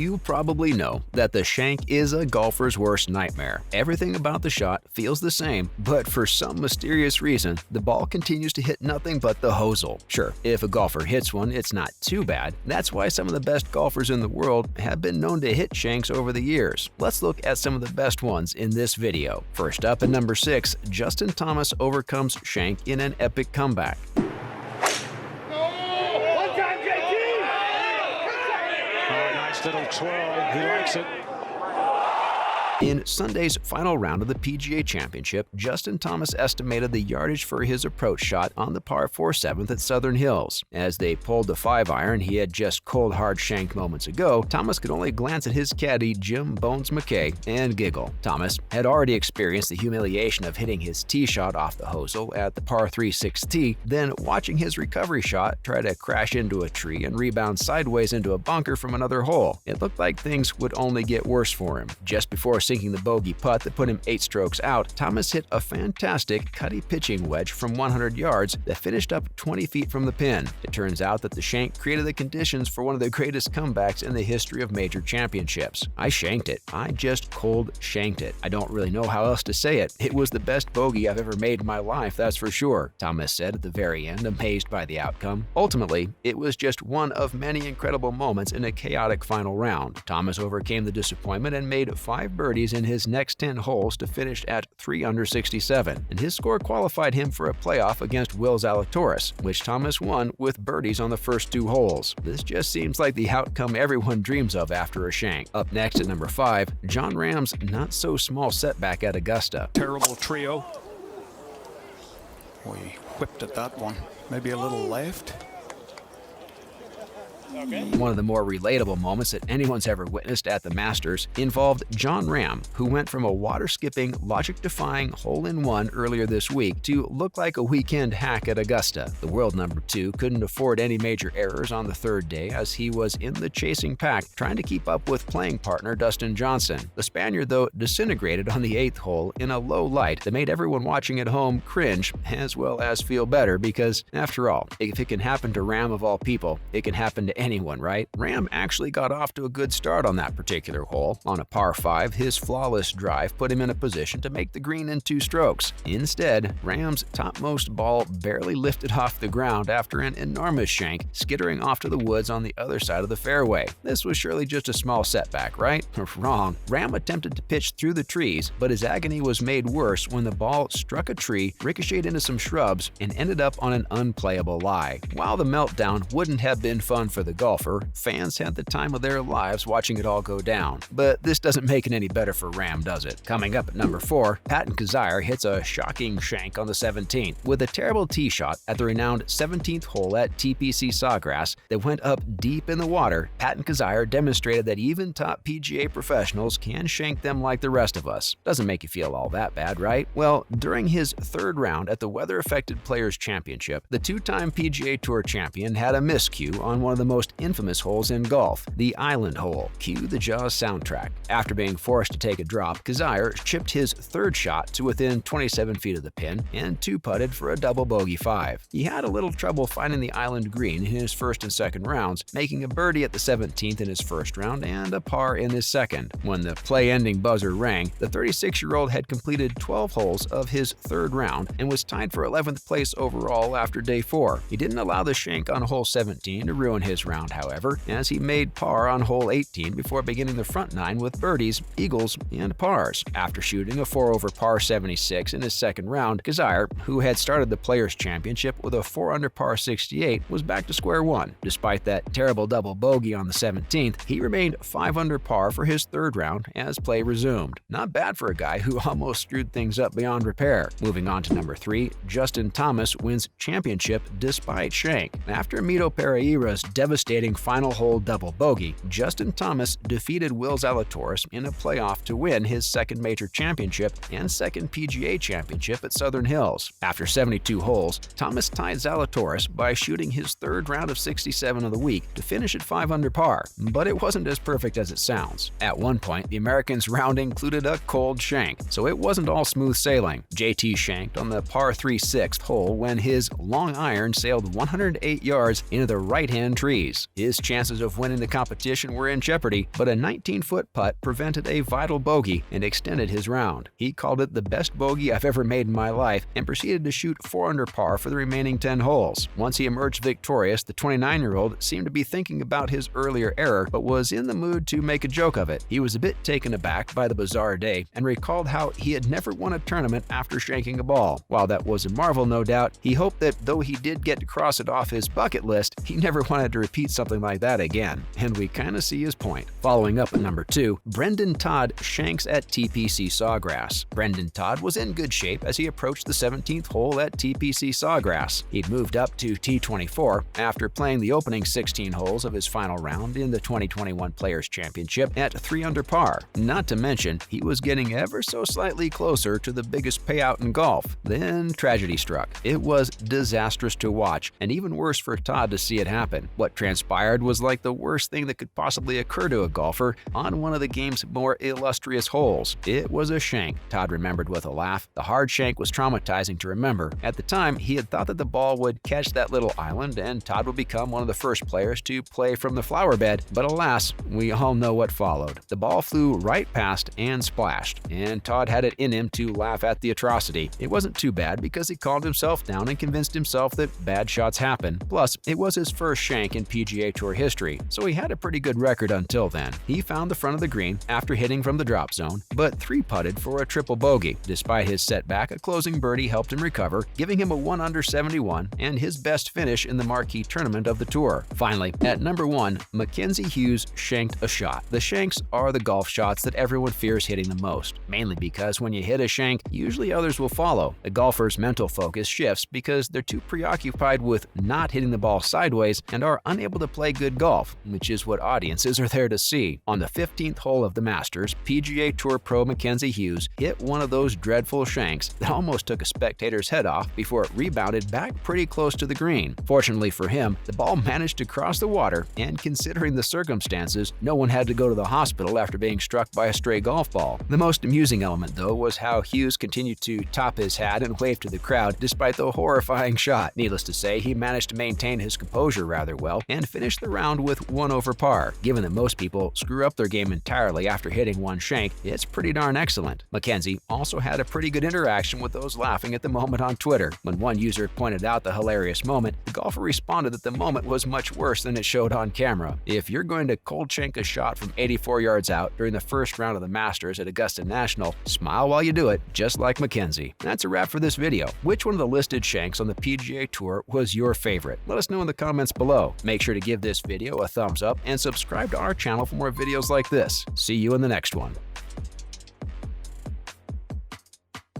You probably know that the shank is a golfer's worst nightmare. Everything about the shot feels the same, but for some mysterious reason, the ball continues to hit nothing but the hosel. Sure, if a golfer hits one, it's not too bad. That's why some of the best golfers in the world have been known to hit shanks over the years. Let's look at some of the best ones in this video. First up at number 6, Justin Thomas overcomes Shank in an epic comeback. Little twirl, he likes it. In Sunday's final round of the PGA Championship, Justin Thomas estimated the yardage for his approach shot on the par 4 7th at Southern Hills. As they pulled the 5-iron he had just cold hard shanked moments ago, Thomas could only glance at his caddy Jim Bones McKay and giggle. Thomas had already experienced the humiliation of hitting his tee shot off the hosel at the par 3 6 tee, then watching his recovery shot try to crash into a tree and rebound sideways into a bunker from another hole. It looked like things would only get worse for him. Just before sinking the bogey putt that put him 8 strokes out, Thomas hit a fantastic cutty pitching wedge from 100 yards that finished up 20 feet from the pin. It turns out that the shank created the conditions for one of the greatest comebacks in the history of major championships. I shanked it. I just cold shanked it. I don't really know how else to say it. It was the best bogey I've ever made in my life, that's for sure, Thomas said at the very end, amazed by the outcome. Ultimately, it was just one of many incredible moments in a chaotic final round. Thomas overcame the disappointment and made 5 birdies in his next 10 holes to finish at 3 under 67, and his score qualified him for a playoff against Will Zalatoris, which Thomas won with birdies on the first 2 holes. This just seems like the outcome everyone dreams of after a shank. Up next at number 5, Jon Rahm's not-so-small setback at Augusta. Terrible trio. We whipped at that one. Maybe a little left. One of the more relatable moments that anyone's ever witnessed at the Masters involved Jon Rahm, who went from a water-skipping, logic-defying hole-in-one earlier this week to look like a weekend hack at Augusta. The world number 2 couldn't afford any major errors on the 3rd day as he was in the chasing pack trying to keep up with playing partner Dustin Johnson. The Spaniard, though, disintegrated on the 8th hole in a low light that made everyone watching at home cringe as well as feel better because, after all, if it can happen to Rahm of all people, it can happen to anyone, right? Rahm actually got off to a good start on that particular hole. On a par 5, his flawless drive put him in a position to make the green in 2 strokes. Instead, Rahm's topmost ball barely lifted off the ground after an enormous shank skittering off to the woods on the other side of the fairway. This was surely just a small setback, right? Wrong. Rahm attempted to pitch through the trees, but his agony was made worse when the ball struck a tree, ricocheted into some shrubs, and ended up on an unplayable lie. While the meltdown wouldn't have been fun for the golfer, fans had the time of their lives watching it all go down. But this doesn't make it any better for Rahm, does it? Coming up at number 4, Patton Kizzire hits a shocking shank on the 17th. With a terrible tee shot at the renowned 17th hole at TPC Sawgrass that went up deep in the water, Patton Kizzire demonstrated that even top PGA professionals can shank them like the rest of us. Doesn't make you feel all that bad, right? Well, during his 3rd round at the Weather-Affected Players Championship, the 2-time PGA Tour champion had a miscue on one of the most infamous holes in golf, the Island hole. Cue the Jaws soundtrack. After being forced to take a drop, Kizzire chipped his 3rd shot to within 27 feet of the pin and 2-putted for a double bogey 5. He had a little trouble finding the Island green in his 1st and 2nd rounds, making a birdie at the 17th in his 1st round and a par in his 2nd. When the play-ending buzzer rang, the 36-year-old had completed 12 holes of his 3rd round and was tied for 11th place overall after day 4. He didn't allow the shank on hole 17 to ruin his round, however, as he made par on hole 18 before beginning the front 9 with birdies, eagles, and pars. After shooting a 4 over par 76 in his 2nd round, Kizzire, who had started the Players' Championship with a 4 under par 68, was back to square one. Despite that terrible double bogey on the 17th, he remained 5 under par for his 3rd round as play resumed. Not bad for a guy who almost screwed things up beyond repair. Moving on to number 3, Justin Thomas wins championship despite shank. After Mito Pereira's devastating final hole double bogey, Justin Thomas defeated Will Zalatoris in a playoff to win his 2nd major championship and 2nd PGA championship at Southern Hills. After 72 holes, Thomas tied Zalatoris by shooting his 3rd round of 67 of the week to finish at 5 under par, but it wasn't as perfect as it sounds. At one point, the American's round included a cold shank, so it wasn't all smooth sailing. JT shanked on the par 3 6th hole when his long iron sailed 108 yards into the right-hand tree. days. His chances of winning the competition were in jeopardy, but a 19-foot putt prevented a vital bogey and extended his round. He called it the best bogey I've ever made in my life and proceeded to shoot 4 under par for the remaining 10 holes. Once he emerged victorious, the 29-year-old seemed to be thinking about his earlier error, but was in the mood to make a joke of it. He was a bit taken aback by the bizarre day and recalled how he had never won a tournament after shanking a ball. While that was a marvel, no doubt, he hoped that though he did get to cross it off his bucket list, he never wanted to repeat something like that again. And we kinda see his point. Following up at number 2, Brendan Todd shanks at TPC Sawgrass. Brendan Todd was in good shape as he approached the 17th hole at TPC Sawgrass. He'd moved up to T24 after playing the opening 16 holes of his final round in the 2021 Players Championship at 3 under par. Not to mention, he was getting ever so slightly closer to the biggest payout in golf. Then tragedy struck. It was disastrous to watch, and even worse for Todd to see it happen. What transpired was like the worst thing that could possibly occur to a golfer on one of the game's more illustrious holes. It was a shank, Todd remembered with a laugh. The hard shank was traumatizing to remember. At the time, he had thought that the ball would catch that little island and Todd would become one of the first players to play from the flower bed, but alas, we all know what followed. The ball flew right past and splashed, and Todd had it in him to laugh at the atrocity. It wasn't too bad because he calmed himself down and convinced himself that bad shots happen. Plus, it was his first shank in PGA Tour history, so he had a pretty good record until then. He found the front of the green after hitting from the drop zone, but 3-putted for a triple bogey. Despite his setback, a closing birdie helped him recover, giving him a 1 under 71 and his best finish in the marquee tournament of the tour. Finally, at number 1, Mackenzie Hughes shanked a shot. The shanks are the golf shots that everyone fears hitting the most, mainly because when you hit a shank, usually others will follow. The golfer's mental focus shifts because they're too preoccupied with not hitting the ball sideways and are unable to play good golf, which is what audiences are there to see. On the 15th hole of the Masters, PGA Tour pro Mackenzie Hughes hit one of those dreadful shanks that almost took a spectator's head off before it rebounded back pretty close to the green. Fortunately for him, the ball managed to cross the water, and considering the circumstances, no one had to go to the hospital after being struck by a stray golf ball. The most amusing element, though, was how Hughes continued to top his hat and wave to the crowd despite the horrifying shot. Needless to say, he managed to maintain his composure rather well and finished the round with 1 over par. Given that most people screw up their game entirely after hitting one shank, it's pretty darn excellent. Mackenzie also had a pretty good interaction with those laughing at the moment on Twitter. When one user pointed out the hilarious moment, the golfer responded that the moment was much worse than it showed on camera. If you're going to cold shank a shot from 84 yards out during the first round of the Masters at Augusta National, smile while you do it, just like Mackenzie. That's a wrap for this video. Which one of the listed shanks on the PGA Tour was your favorite? Let us know in the comments below. Make sure to give this video a thumbs up and subscribe to our channel for more videos like this. See you in the next one.